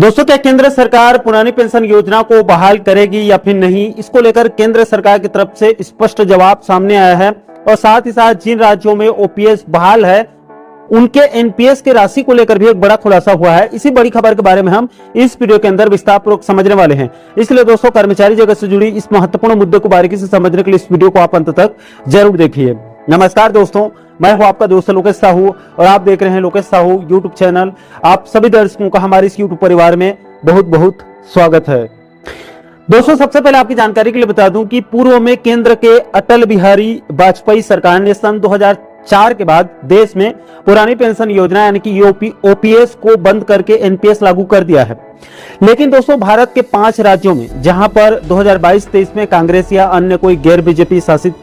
दोस्तों, क्या केंद्र सरकार पुरानी पेंशन योजना को बहाल करेगी या फिर नहीं, इसको लेकर केंद्र सरकार की तरफ से स्पष्ट जवाब सामने आया है। और साथ ही साथ जिन राज्यों में ओपीएस बहाल है उनके एनपीएस की राशि को लेकर भी एक बड़ा खुलासा हुआ है। इसी बड़ी खबर के बारे में हम इस वीडियो के अंदर विस्तारपूर्वक समझने वाले हैं। इसलिए दोस्तों, कर्मचारी जगत से जुड़ी इस महत्वपूर्ण मुद्दे को बारीकी से समझने के लिए इस वीडियो को आप अंत तक जरूर देखिए। नमस्कार दोस्तों, मैं हूं आपका दोस्त लोकेश साहू और आप देख रहे हैं लोकेश साहू यूट्यूब चैनल। आप सभी दर्शकों का हमारे इस यूट्यूब परिवार में बहुत बहुत स्वागत है। दोस्तों, सबसे पहले आपकी जानकारी के लिए बता दूं कि पूर्व में केंद्र के अटल बिहारी वाजपेयी सरकार ने सन 2004 के बाद देश में पुरानी पेंशन योजना यानी कि ओपीएस को बंद करके एनपीएस लागू कर दिया है। लेकिन दोस्तों, भारत के 5 राज्यों में जहां पर 2022-23 में कांग्रेस या अन्य कोई गैर बीजेपी शासित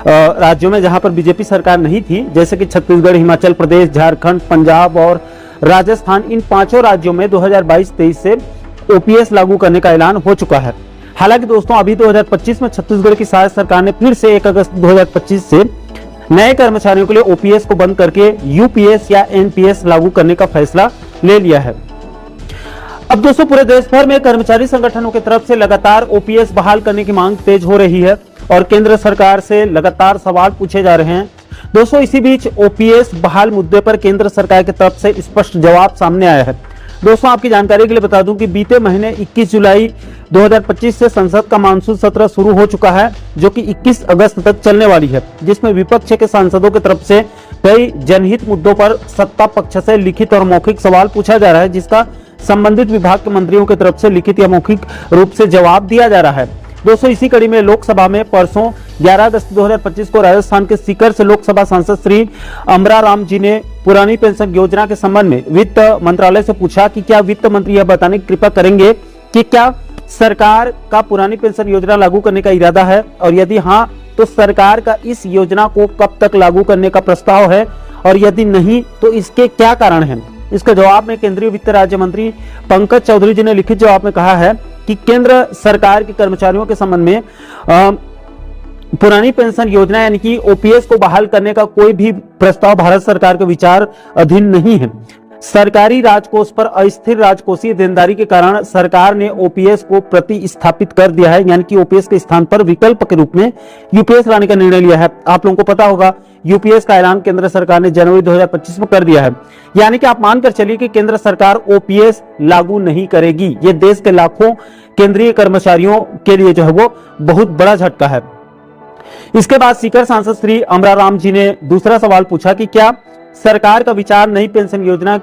राज्यों में जहां पर बीजेपी सरकार नहीं थी, जैसे कि छत्तीसगढ़, हिमाचल प्रदेश, झारखंड, पंजाब और राजस्थान, इन 5 राज्यों में 2022-23 से ओपीएस लागू करने का ऐलान हो चुका है। हालांकि दोस्तों, अभी 2025 में छत्तीसगढ़ की शासन सरकार ने फिर से 1 अगस्त 2025 से नए कर्मचारियों के लिए ओपीएस को बंद करके यूपीएस या एनपीएस लागू करने का फैसला ले लिया है। अब दोस्तों, पूरे देश भर में कर्मचारी संगठनों की तरफ से लगातार ओपीएस बहाल करने की मांग तेज हो रही है और केंद्र सरकार से लगातार सवाल पूछे जा रहे हैं। दोस्तों, इसी बीच ओपीएस बहाल मुद्दे पर केंद्र सरकार की तरफ से स्पष्ट जवाब सामने आया है। दोस्तों, आपकी जानकारी के लिए बता दूं कि बीते महीने 21 जुलाई 2025 से संसद का मानसून सत्र शुरू हो चुका है, जो कि 21 अगस्त तक चलने वाली है, जिसमें विपक्ष के सांसदों की तरफ से कई जनहित मुद्दों पर सत्ता पक्ष से लिखित और मौखिक सवाल पूछा जा रहा है, जिसका संबंधित विभाग के मंत्रियों की तरफ से लिखित या मौखिक रूप से जवाब दिया जा रहा है। दोस्तों, इसी कड़ी में लोकसभा में परसों 11 अगस्त 2025 को राजस्थान के सीकर से लोकसभा सांसद श्री अमरा राम जी ने पुरानी पेंशन योजना के संबंध में वित्त मंत्रालय से पूछा कि क्या वित्त मंत्री यह बताने की कृपा करेंगे कि क्या सरकार का पुरानी पेंशन योजना लागू करने का इरादा है, और यदि हाँ तो सरकार का इस योजना को कब तक लागू करने का प्रस्ताव है, और यदि नहीं तो इसके क्या कारण हैं। इसके जवाब में केंद्रीय वित्त राज्य मंत्री पंकज चौधरी जी ने लिखित जवाब में कहा है कि केंद्र सरकार के कर्मचारियों के संबंध में पुरानी पेंशन योजना यानी कि ओपीएस को बहाल करने का कोई भी प्रस्ताव भारत सरकार के विचार अधीन नहीं है। सरकारी राजकोष पर अस्थिर राजकोषीय देनदारी के कारण सरकार ने ओपीएस को प्रतिस्थापित कर दिया है, यानी कि ओपीएस के स्थान पर विकल्प के रूप में यूपीएस लाने का निर्णय लिया है। आप लोगों को पता होगा, यूपीएस का ऐलान केंद्र सरकार ने जनवरी 2025 में कर दिया है। यानी कि आप मानकर चलिए कि केंद्र सरकार ओपीएस लागू नहीं करेगी। ये देश के लाखों केंद्रीय कर्मचारियों के लिए जो है वो बहुत बड़ा झटका है। इसके बाद सीकर सांसद श्री अमरा राम जी ने दूसरा सवाल पूछा कि क्या सरकार का विचार नई पेंशन योजना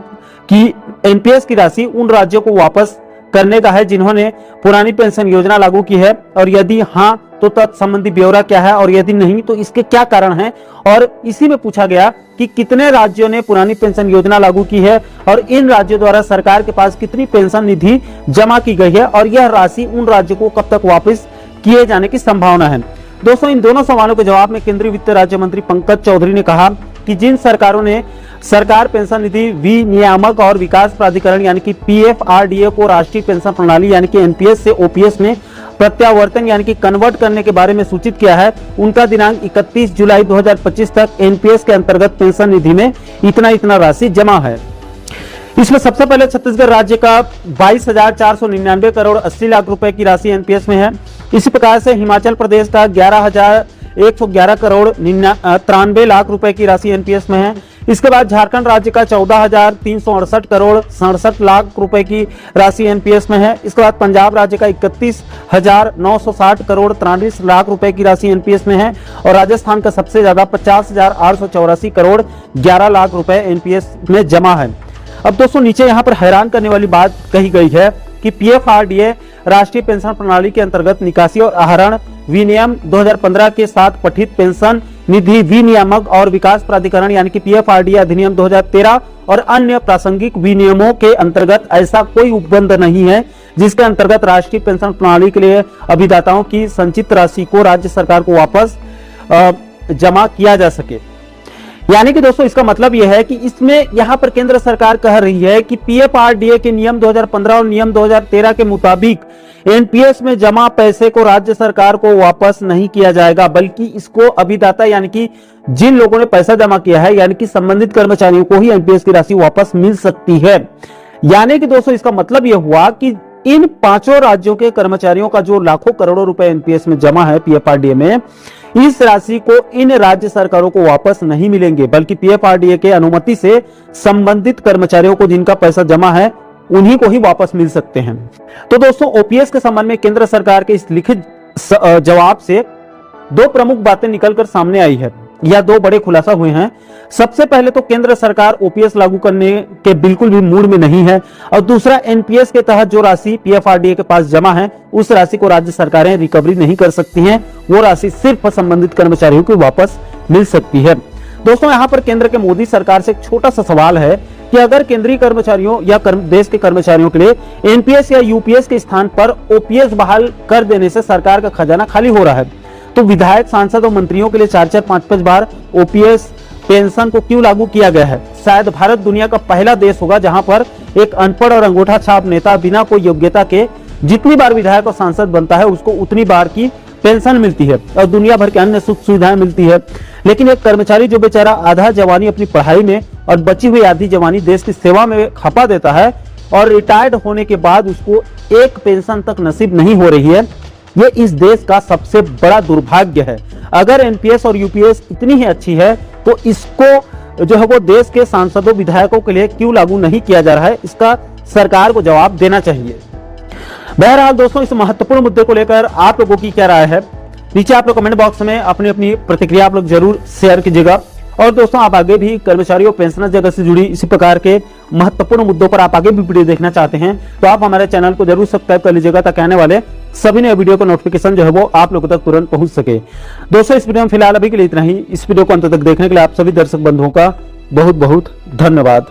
की एनपीएस की राशि उन राज्यों को वापस करने का है जिन्होंने पुरानी पेंशन योजना लागू की है, और यदि हाँ तो तत्संबंधी ब्यौरा क्या है, और यदि नहीं तो इसके क्या कारण हैं। और इसी में पूछा गया कि कितने राज्यों ने पुरानी पेंशन योजना लागू की है और इन राज्यों द्वारा सरकार के पास कितनी पेंशन निधि जमा की गई है, और यह राशि उन राज्यों को कब तक वापस किए जाने की संभावना है। दोस्तों, इन दोनों सवालों के जवाब में केंद्रीय वित्त राज्य मंत्री पंकज चौधरी ने कहा कि जिन सरकारों ने सरकार पेंशन निधि विनियामक और विकास प्राधिकरण यानी कि पीएफआरडीए को राष्ट्रीय पेंशन प्रणाली यानी कि एनपीएस से ओपीएस में प्रत्यावर्तन यानी कि कन्वर्ट करने के बारे में सूचित किया है, उनका दिनांक 31 जुलाई 2025 तक एनपीएस के अंतर्गत पेंशन निधि में इतना राशि जमा है। इसमें सबसे पहले छत्तीसगढ़ राज्य का 22,499 करोड़ 80 लाख रुपए की राशि एनपीएस में है। इसी प्रकार से हिमाचल प्रदेश का 11,111 करोड़ 93 लाख रुपए की राशि एनपीएस में है। इसके बाद झारखंड राज्य का 14,368 करोड़ 67 लाख रुपए की राशि एनपीएस में है। इसके बाद पंजाब राज्य का 31,960 करोड़ 43 लाख रुपए की राशि एनपीएस में है, और राजस्थान का सबसे ज्यादा 50,884 करोड़ 11 लाख रुपए एनपीएस में जमा है। अब दोस्तों, नीचे यहाँ पर हैरान करने वाली बात कही गई है कि पीएफआरडीए राष्ट्रीय पेंशन प्रणाली के अंतर्गत निकासी और आहरण विनियम 2015 के साथ पठित पेंशन निधि विनियामक और विकास प्राधिकरण यानी कि पीएफआरडीए अधिनियम 2013 और अन्य प्रासंगिक विनियमों के अंतर्गत ऐसा कोई उपबंध नहीं है जिसके अंतर्गत राष्ट्रीय पेंशन प्रणाली के लिए अभिदाताओं की संचित राशि को राज्य सरकार को वापस जमा किया जा सके। यानी कि दोस्तों, इसका मतलब यह है कि इसमें यहां पर केंद्र सरकार कह रही है कि पीएफआरडीए के नियम 2015 और नियम 2013 के मुताबिक एनपीएस में जमा पैसे को राज्य सरकार को वापस नहीं किया जाएगा, बल्कि इसको अभिदाता यानी कि जिन लोगों ने पैसा जमा किया है यानी कि संबंधित कर्मचारियों को ही एनपीएस की राशि वापस मिल सकती है। यानी कि दोस्तों इसका मतलब यह हुआ कि इन पांचों राज्यों के कर्मचारियों का जो लाखों करोड़ों रुपए एनपीएस में जमा है पीएफआरडीए में, इस राशि को इन राज्य सरकारों को वापस नहीं मिलेंगे, बल्कि पीएफआरडीए के अनुमति से संबंधित कर्मचारियों को जिनका पैसा जमा है उन्हीं को ही वापस मिल सकते हैं। तो दोस्तों ओपीएस के संबंध में केंद्र सरकार के इस लिखित जवाब से दो प्रमुख बातें निकलकर सामने आई है, या दो बड़े खुलासा हुए हैं। सबसे पहले तो केंद्र सरकार ओपीएस लागू करने के बिल्कुल भी मूड में नहीं है, और दूसरा एनपीएस के तहत जो राशि पीएफआरडीए के पास जमा है उस राशि को राज्य सरकारें रिकवरी नहीं कर सकती हैं, वो राशि सिर्फ संबंधित कर्मचारियों को वापस मिल सकती है। दोस्तों यहाँ पर केंद्र के मोदी सरकार से एक छोटा सा सवाल है कि अगर केंद्रीय कर्मचारियों या देश के कर्मचारियों के लिए एनपीएस या यूपीएस के स्थान पर ओपीएस बहाल कर देने से सरकार का खजाना खाली हो रहा है, तो विधायक, सांसद और मंत्रियों के लिए 4-4, 5-5 बार ओपीएस पेंशन को क्यों लागू किया गया है? शायद भारत दुनिया का पहला देश होगा जहां पर एक अनपढ़ और अंगूठा छाप नेता बिना कोई योग्यता के जितनी बार विधायक और सांसद बनता है उसको उतनी बार की पेंशन मिलती है और दुनिया भर के अन्य सुख सुविधाएं मिलती है। लेकिन एक कर्मचारी जो बेचारा आधा जवानी अपनी पढ़ाई में और बची हुई आधी जवानी देश की सेवा में खपा देता है और रिटायर्ड होने के बाद उसको एक पेंशन तक नसीब नहीं हो रही है, ये इस देश का सबसे बड़ा दुर्भाग्य है। अगर एनपीएस और यूपीएस इतनी ही अच्छी है तो इसको जो है वो देश के सांसदों, विधायकों के लिए क्यों लागू नहीं किया जा रहा है, इसका सरकार को जवाब देना चाहिए। बहरहाल दोस्तों, इस महत्वपूर्ण मुद्दे को लेकर आप लोगों की क्या राय है, नीचे आप लोग कमेंट बॉक्स में अपनी अपनी प्रतिक्रिया आप लोग जरूर शेयर कीजिएगा। और दोस्तों आप आगे भी कर्मचारियों पेंशनर जगत से जुड़ी इसी प्रकार के महत्वपूर्ण मुद्दों पर आप आगे भी वीडियो देखना चाहते हैं तो आप हमारे चैनल को जरूर सब्सक्राइब कर लीजिएगा, ताकि आने वाले सभी नए वीडियो का नोटिफिकेशन जो है वो आप लोगों तक तुरंत पहुंच सके। दोस्तों इस वीडियो में फिलहाल अभी के लिए इतना ही। इस वीडियो को अंत तक देखने के लिए आप सभी दर्शक बंधुओं का बहुत बहुत धन्यवाद।